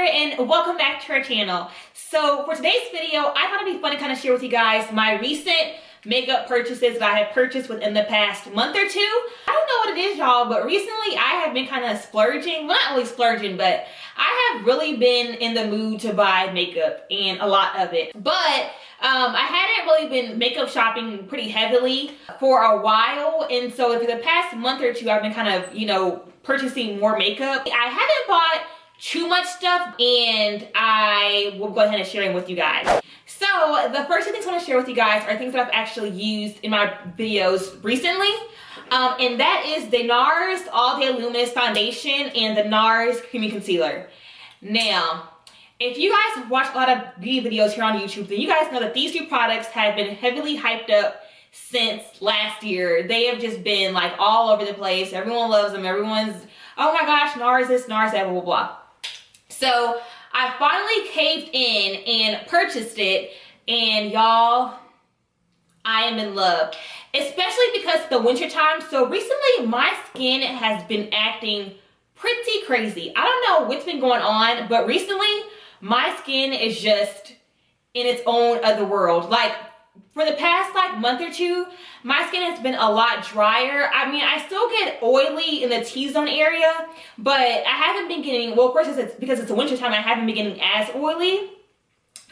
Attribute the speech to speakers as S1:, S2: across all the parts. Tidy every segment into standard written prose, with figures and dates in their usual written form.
S1: and welcome back to our channel. So for today's video, I thought it'd be fun to kind of share with you guys my recent makeup purchases that I have purchased within the past month or two. I don't know what it is, y'all, but recently I have been kind of splurging. Well, not really splurging, but I have really been in the mood to buy makeup, and a lot of it. But I hadn't really been makeup shopping pretty heavily for a while, and so for the past month or two, I've been kind of, you know, purchasing more makeup. I haven't bought too much stuff, and I will go ahead and share them with you guys. So the first two things I want to share with you guys are things that I've actually used in my videos recently, and that is the Nars All Day Luminous Foundation and the Nars Creamy Concealer. Now, if you guys watch a lot of beauty videos here on YouTube, then you guys know that these two products have been heavily hyped up since last year. They have just been like all over the place. Everyone loves them. Everyone's, oh my gosh, Nars this, Nars that, blah, blah, blah. So I finally caved in and purchased it, and y'all, I am in love, especially because it's the winter time. So recently my skin has been acting pretty crazy. I don't know what's been going on, but recently my skin is just in its own other world. Like for the past like month or two, my skin has been a lot drier. I mean, I still get oily in the T-zone area, but I haven't been getting, well, of course, it's because it's the winter time, I haven't been getting as oily.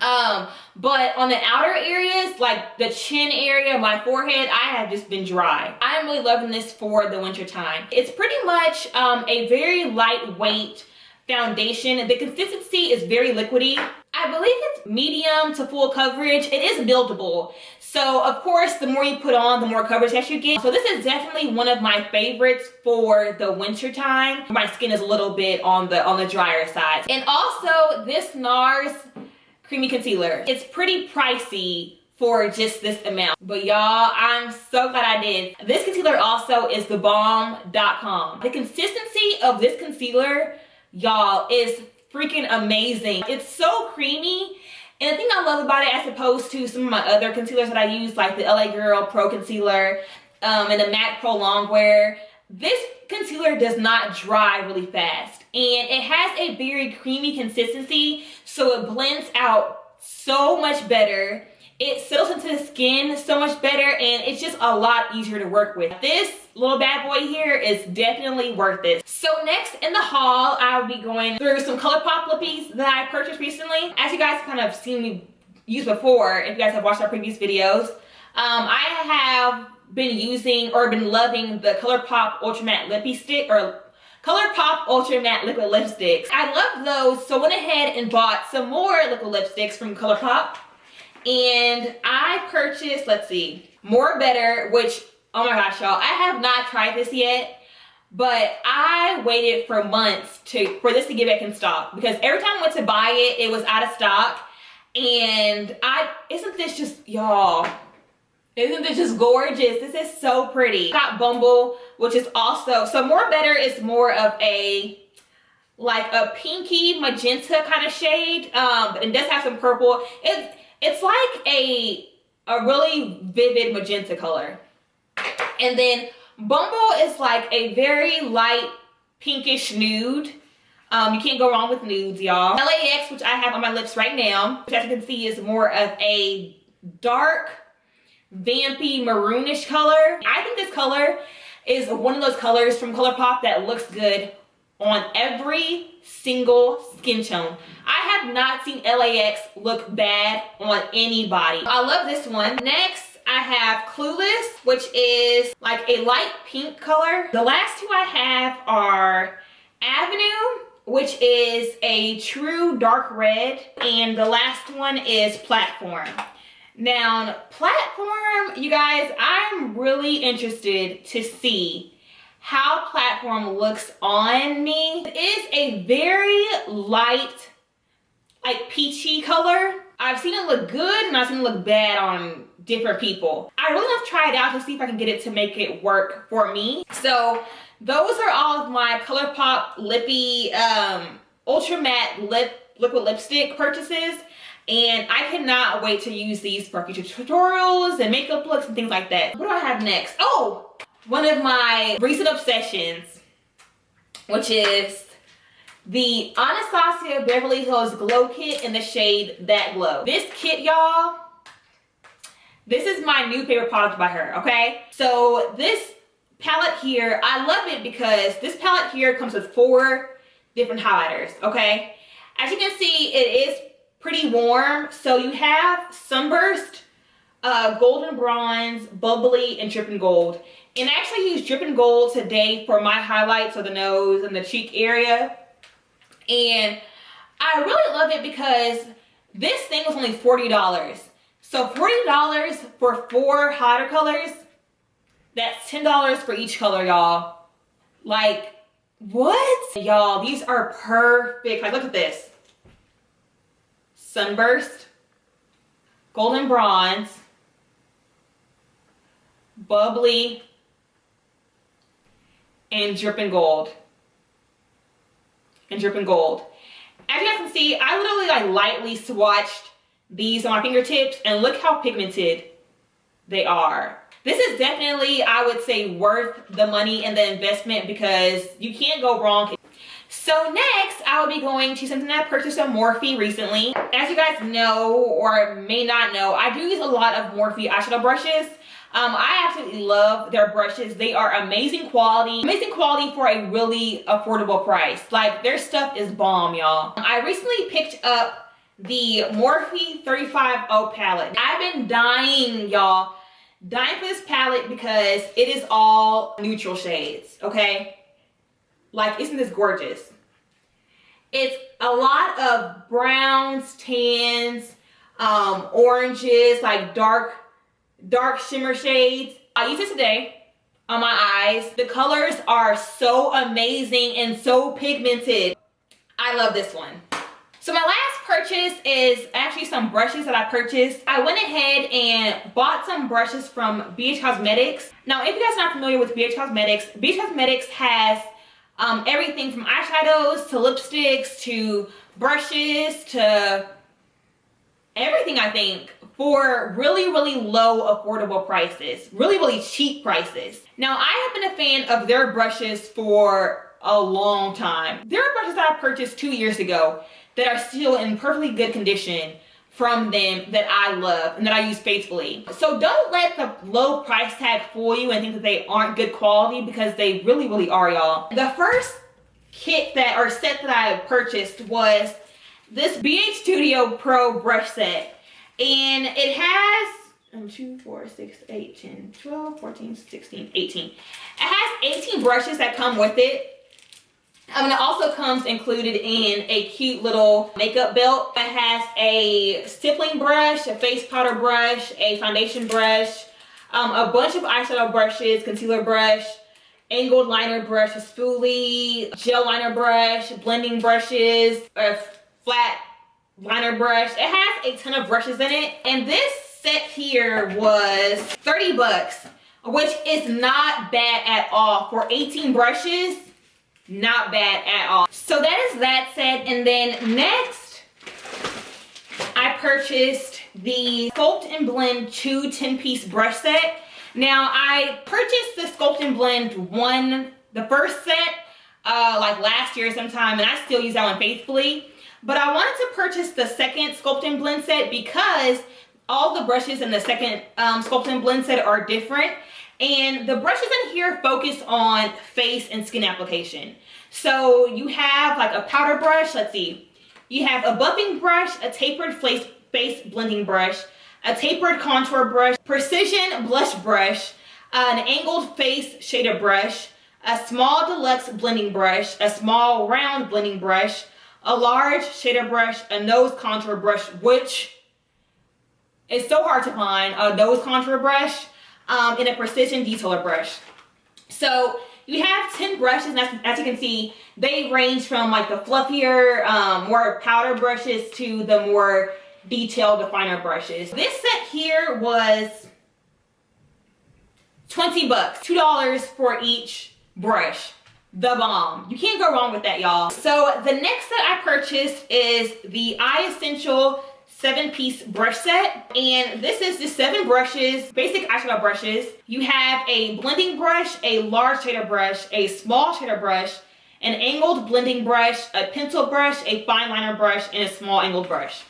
S1: But on the outer areas, like the chin area, my forehead, I have just been dry. I'm really loving this for the winter time. It's pretty much a very lightweight foundation. The consistency is very liquidy. I believe it's medium to full coverage. It is buildable. So of course, the more you put on, the more coverage that you get. So this is definitely one of my favorites for the winter time. My skin is a little bit on the drier side. And also this Nars Creamy Concealer. It's pretty pricey for just this amount. But y'all, I'm so glad I did. This concealer also is thebomb.com. The consistency of this concealer, y'all, is freaking amazing. It's so creamy, and the thing I love about it, as opposed to some of my other concealers that I use, like the LA Girl Pro Concealer and the MAC Pro Longwear, this concealer does not dry really fast, and it has a very creamy consistency, so it blends out so much better. It settles into the skin so much better, and it's just a lot easier to work with. This little bad boy here is definitely worth it. So next in the haul, I'll be going through some Colourpop lippies that I purchased recently. As you guys kind of seen me use before, if you guys have watched our previous videos, I have been using or been loving the Colourpop Ultra Matte Lippy Stick, or Colourpop Ultra Matte Liquid Lipsticks. I love those, so went ahead and bought some more liquid lipsticks from Colourpop. And I purchased, let's see, More Better, which, oh my gosh, y'all, I have not tried this yet, but I waited for months for this to get back in stock, because every time I went to buy it, it was out of stock. And isn't this just, y'all, isn't this just gorgeous? This is so pretty. Got Bumble, which is also, so More Better is more of a, like a pinky magenta kind of shade, but it does have some purple. It's like a really vivid magenta color. And then Bumble is like a very light pinkish nude. You can't go wrong with nudes, y'all. LAX, which I have on my lips right now, which as you can see is more of a dark, vampy, maroonish color. I think this color is one of those colors from Colourpop that looks good on every single skin tone. I have not seen LAX look bad on anybody. I love this one. Next, I have Clueless, which is like a light pink color. The last two I have are Avenue, which is a true dark red, and the last one is Platform. Now, Platform, you guys, I'm really interested to see how Platform looks on me. It is a very light, like peachy color. I've seen it look good and I've seen it look bad on different people. I really want to try it out to see if I can get it to make it work for me. So those are all of my Colourpop Lippy Ultra Matte Liquid Lipstick purchases. And I cannot wait to use these for future tutorials and makeup looks and things like that. What do I have next? Oh, one of my recent obsessions, which is the Anastasia Beverly Hills Glow Kit in the shade That Glow. This kit, y'all, this is my new favorite product by her, okay? So this palette here, I love it because this palette here comes with 4 different highlighters, okay? As you can see, it is pretty warm. So you have Sunburst, Golden Bronze, Bubbly, and Dripping Gold. And I actually used Dripping Gold today for my highlights of the nose and the cheek area. And I really love it because this thing was only $40. So $40 for 4 highlighter colors, that's $10 for each color, y'all. Like, what? Y'all, these are perfect. Like, look at this. Sunburst, Golden Bronze, Bubbly, and Dripping Gold. And Dripping Gold. As you guys can see, I literally like lightly swatched these on my fingertips, and look how pigmented they are. This is definitely, I would say, worth the money and the investment because you can't go wrong. So next, I will be going to something that I purchased on Morphe recently. As you guys know or may not know, I do use a lot of Morphe eyeshadow brushes. I absolutely love their brushes. They are amazing quality for a really affordable price. Like, their stuff is bomb, y'all. I recently picked up the Morphe 350 palette. I've been dying, y'all. Dying for this palette because it is all neutral shades, okay? Like, isn't this gorgeous? It's a lot of browns, tans, oranges, like dark shimmer shades. I used it today on my eyes. The colors are so amazing and so pigmented. I love this one. So my last purchase is actually some brushes that I purchased. I went ahead and bought some brushes from BH Cosmetics. Now, if you guys are not familiar with BH Cosmetics has everything from eyeshadows to lipsticks to brushes to everything, I think, for really, really low affordable prices. Really, really cheap prices. Now, I have been a fan of their brushes for a long time. There are brushes that I purchased 2 years ago that are still in perfectly good condition from them that I love and that I use faithfully. So don't let the low price tag fool you and think that they aren't good quality, because they really, really are, y'all. The first kit or set that I purchased was this BH Studio Pro brush set. And it has 2, 4, 6, 8, 10, 12, 14, 16, 18. It has 18 brushes that come with it. And it also comes included in a cute little makeup belt. It has a stippling brush, a face powder brush, a foundation brush, a bunch of eyeshadow brushes, concealer brush, angled liner brush, a spoolie, gel liner brush, blending brushes, a flat liner brush. It has a ton of brushes in it. And this set here was 30 bucks, which is not bad at all. For 18 brushes, not bad at all. So that is that set. And then next, I purchased the Sculpt and Blend 2 10-piece brush set. Now, I purchased the Sculpt and Blend the first set, like last year sometime, and I still use that one faithfully. But I wanted to purchase the second Sculpt and Blend set because all the brushes in the second Sculpt and Blend set are different. And the brushes in here focus on face and skin application. So you have like a powder brush, let's see. You have a buffing brush, a tapered face blending brush, a tapered contour brush, precision blush brush, an angled face shader brush, a small deluxe blending brush, a small round blending brush, a large shader brush, a nose contour brush, which is so hard to find, a nose contour brush, and a precision detailer brush. So you have 10 brushes, and as you can see, they range from like the fluffier, more powder brushes to the more detailed definer brushes. This set here was 20 bucks, $2 for each brush. The bomb. You can't go wrong with that, y'all. So the next set I purchased is the Eye Essential 7-piece brush set, and this is just 7 brushes, basic eyeshadow brushes. You have a blending brush, a large shader brush, a small shader brush, an angled blending brush, a pencil brush, a fine liner brush, and a small angled brush.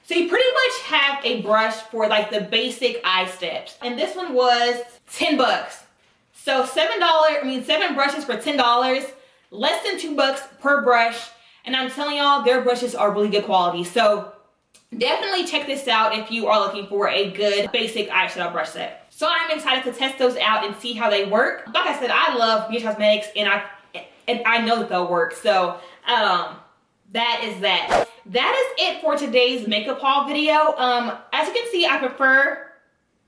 S1: So you pretty much have a brush for like the basic eye steps. And this one was 10 bucks. So $7, 7 brushes for $10, less than $2 per brush. And I'm telling y'all, their brushes are really good quality. So definitely check this out if you are looking for a good basic eyeshadow brush set. So I'm excited to test those out and see how they work. Like I said, I love BH Cosmetics and I know that they'll work. So that is that. That is it for today's makeup haul video. As you can see, I prefer,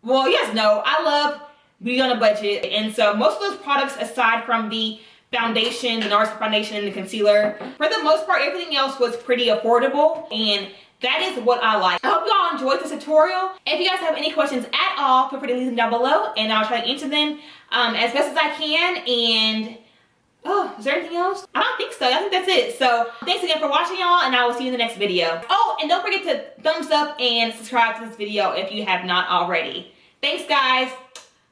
S1: well, yes, no, I love beauty on a budget. And so most of those products, aside from the foundation, the Nars foundation and the concealer, for the most part, everything else was pretty affordable. And that is what I like. I hope you all enjoyed this tutorial. If you guys have any questions at all, feel free to leave them down below and I'll try to answer them as best as I can. And oh, is there anything else? I don't think so. I think that's it. So thanks again for watching, y'all, and I will see you in the next video. Oh, and don't forget to thumbs up and subscribe to this video if you have not already. Thanks, guys.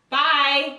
S1: Bye.